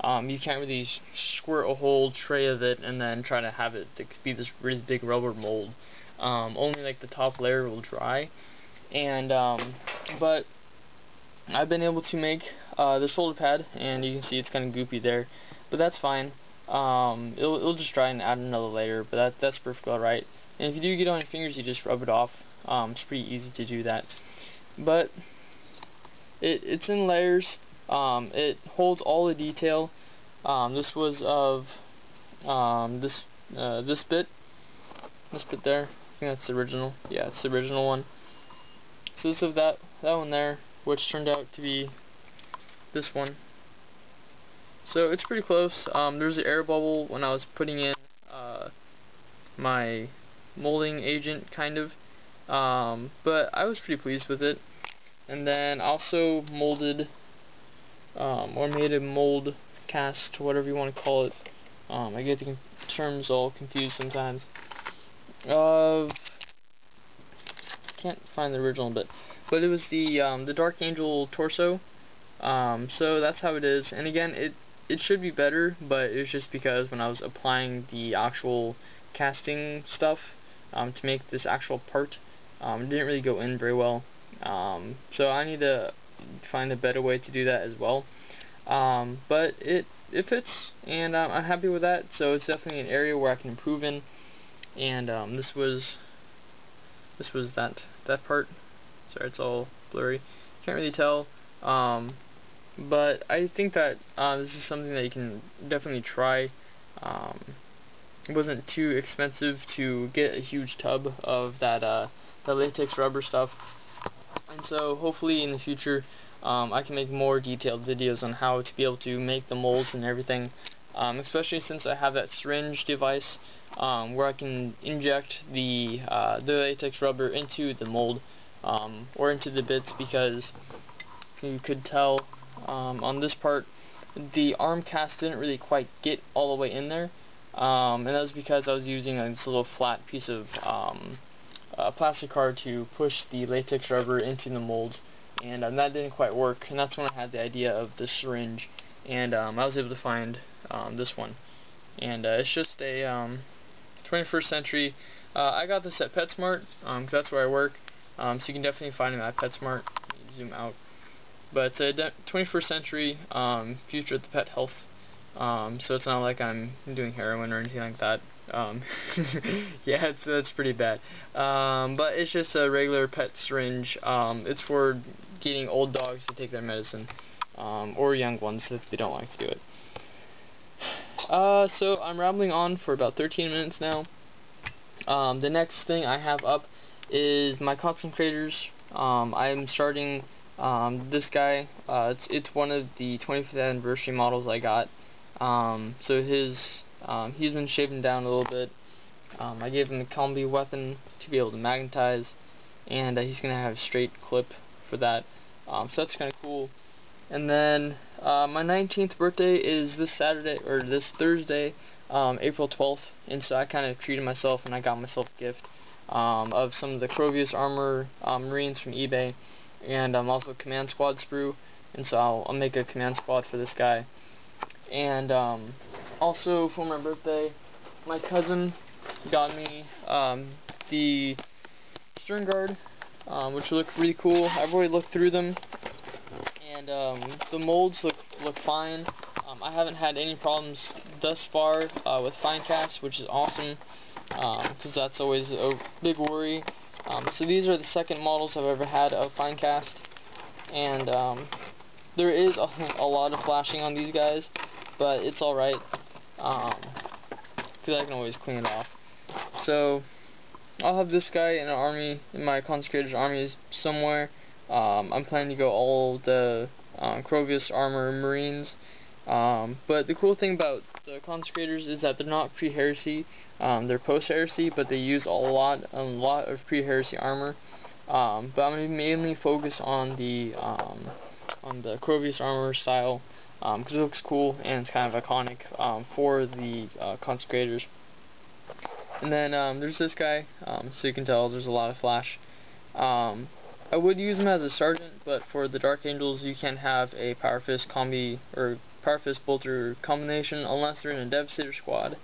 you can't really squirt a whole tray of it and then try to have it to be this really big rubber mold. Only like the top layer will dry, and but I've been able to make the shoulder pad, and you can see it's kind of goopy there, but that's fine. It'll just dry and add another layer, but that's perfectly alright. And if you do get on your fingers, you just rub it off. It's pretty easy to do that. But it's in layers. It holds all the detail. This was of this bit there. I think that's the original. Yeah, it's the original one. So this of that one there, which turned out to be this one. So it's pretty close. There's an air bubble when I was putting in my molding agent, kind of. But I was pretty pleased with it. And then also molded, or made a mold cast, whatever you want to call it. I get the terms all confused sometimes. Can't find the original bit, but it was the Dark Angel torso. So that's how it is. And again, it should be better, but it was just because when I was applying the actual casting stuff to make this actual part, it didn't really go in very well. So I need to find a better way to do that as well. But it fits, and I'm happy with that. So it's definitely an area where I can improve in. And this was that part. Sorry, it's all blurry. Can't really tell. But I think that this is something that you can definitely try. It wasn't too expensive to get a huge tub of that latex rubber stuff, and so hopefully in the future I can make more detailed videos on how to be able to make the molds and everything, especially since I have that syringe device where I can inject the latex rubber into the mold, or into the bits, because you could tell on this part the arm cast didn't really quite get all the way in there, and that was because I was using this little flat piece of plastic card to push the latex rubber into the molds, and that didn't quite work, and that's when I had the idea of the syringe, and I was able to find this one, and it's just a 21st century. I got this at PetSmart, because that's where I work, so you can definitely find them at PetSmart. Zoom out. But it's a 21st century future of the pet health, so it's not like I'm doing heroin or anything like that. Yeah, that's pretty bad. But it's just a regular pet syringe. It's for getting old dogs to take their medicine, or young ones if they don't like to do it. So I'm rambling on for about 13 minutes now. The next thing I have up is my concentrators. I'm starting this guy. It's one of the 25th anniversary models I got. So he's been shaved down a little bit. I gave him a combi weapon to be able to magnetize, and he's gonna have a straight clip for that. So that's kind of cool. And then my 19th birthday is this Saturday, or this Thursday, April 12th, and so I kind of treated myself, and I got myself a gift of some of the Crovius armor Marines from eBay, and also a command squad sprue, and so I'll make a command squad for this guy. And also for my birthday, my cousin got me the stern guard, which look really cool. I've already looked through them, and the molds look fine. I haven't had any problems thus far with fine cast, which is awesome, because that's always a big worry. So these are the second models I've ever had of fine cast, and there is a lot of flashing on these guys, but it's alright, because I can always clean it off. So I'll have this guy in an army, in my consecrator's army somewhere. I'm planning to go all the Crovius armor Marines. But the cool thing about the consecrators is that they're not pre-heresy, they're post-heresy, but they use a lot of pre-heresy armor. But I'm going to mainly focus on the Crovius armor style, because it looks cool and it's kind of iconic for the consecrators. And then there's this guy, so you can tell there's a lot of flash. I would use him as a sergeant, but for the Dark Angels you can't have a Power Fist combi or Power Fist Bolter combination unless they're in a Devastator squad.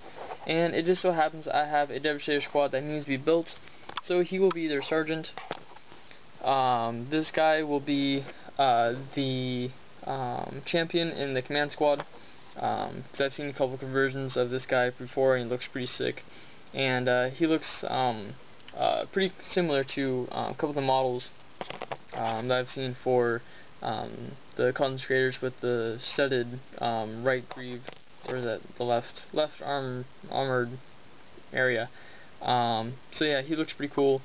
And it just so happens I have a Devastator squad that needs to be built, so he will be their sergeant. This guy will be the champion in the command squad, because I've seen a couple conversions of this guy before and he looks pretty sick. And he looks pretty similar to a couple of the models that I've seen for the concentrators with the studded right greave, or the left armored area. So yeah, he looks pretty cool.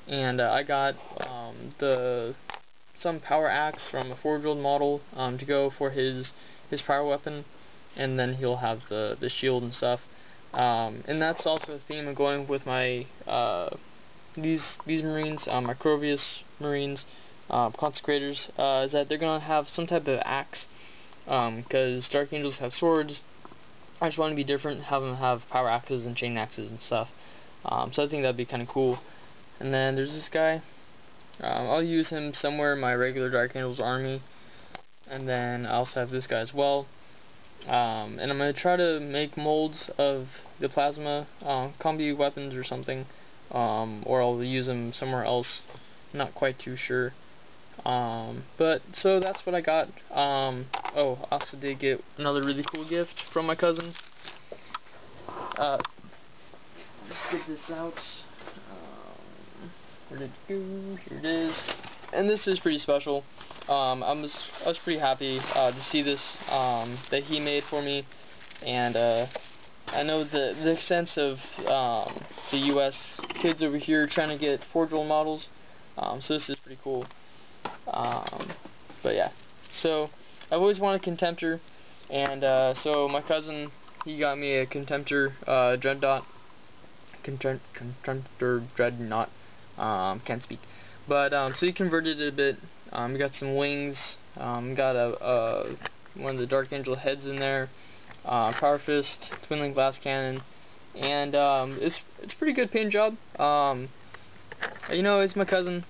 And I got some power axe from a 4-year-old model to go for his power weapon, and then he'll have the shield and stuff. And that's also a theme of going with my these Marines, my Crovius Marines, consecrators, is that they're gonna have some type of axe, because Dark Angels have swords. I just want to be different, have them have power axes and chain axes and stuff. So I think that'd be kind of cool. And then there's this guy. I'll use him somewhere in my regular Dark Angels army. And then I also have this guy as well. And I'm going to try to make molds of the plasma combi weapons or something. Or I'll use them somewhere else. Not quite too sure. But so that's what I got. Oh, I also did get another really cool gift from my cousin. Let's get this out. Where did it go? Here it is. And this is pretty special. I was pretty happy to see this that he made for me, and I know the extent of the U.S. kids over here trying to get 4-year-old models, so this is pretty cool. But yeah, so I've always wanted a Contemptor, and so my cousin, he got me a Contemptor Dreadnought. Contemptor Dreadnought. Can't speak. But so he converted it a bit. We got some wings. Got one of the Dark Angel heads in there. Power Fist, Twin Link Blast Cannon, and it's a pretty good paint job. You know, it's my cousin.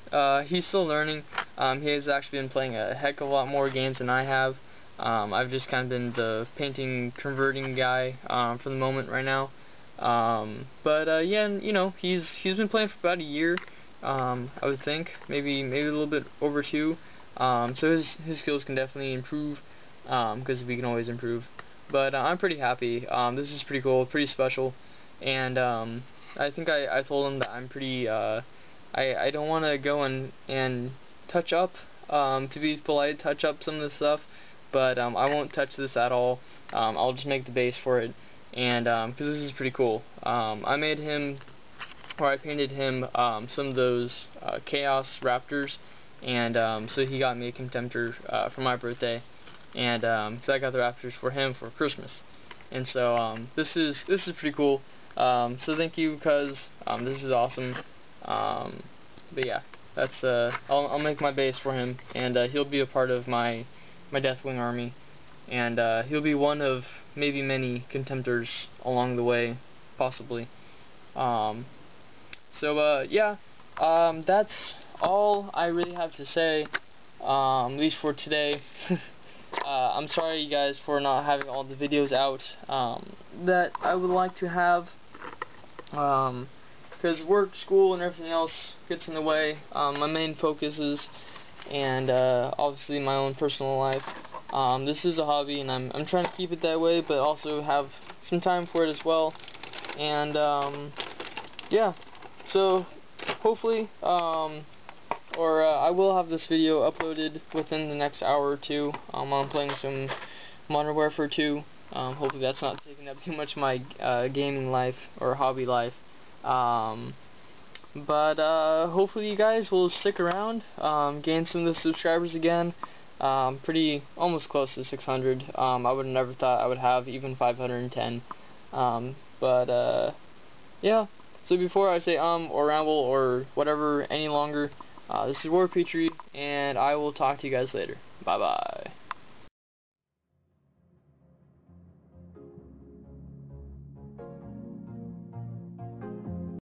He's still learning. He has actually been playing a heck of a lot more games than I have. I've just kind of been the painting, converting guy for the moment right now. But yeah, you know, he's been playing for about a year. I would think maybe a little bit over 2. So his skills can definitely improve, because we can always improve. But I'm pretty happy. This is pretty cool, pretty special, and I think I told him that I'm pretty. I don't want to go and touch up, to be polite, touch up some of the stuff, but I won't touch this at all. I'll just make the base for it, and because this is pretty cool. I made him, or I painted him some of those Chaos Raptors, and so he got me a Contemptor for my birthday, and because I got the Raptors for him for Christmas, and so this is pretty cool. So thank you, because this is awesome. But yeah, that's I'll make my base for him, and he'll be a part of my Deathwing army, and he'll be one of maybe many Contemptors along the way, possibly. So yeah, that's all I really have to say, at least for today. I'm sorry, you guys, for not having all the videos out that I would like to have, because work, school, and everything else gets in the way. My main focus is, and obviously my own personal life. This is a hobby, and I'm trying to keep it that way, but also have some time for it as well. And yeah, so hopefully, I will have this video uploaded within the next hour or 2. I'm playing some Modern Warfare 2. Hopefully that's not taking up too much of my gaming life or hobby life. But hopefully you guys will stick around, gain some of the subscribers again. Pretty almost close to 600. I would have never thought I would have even 510. But yeah. So before I say or ramble or whatever any longer, this is Warpetrie, and I will talk to you guys later. Bye bye.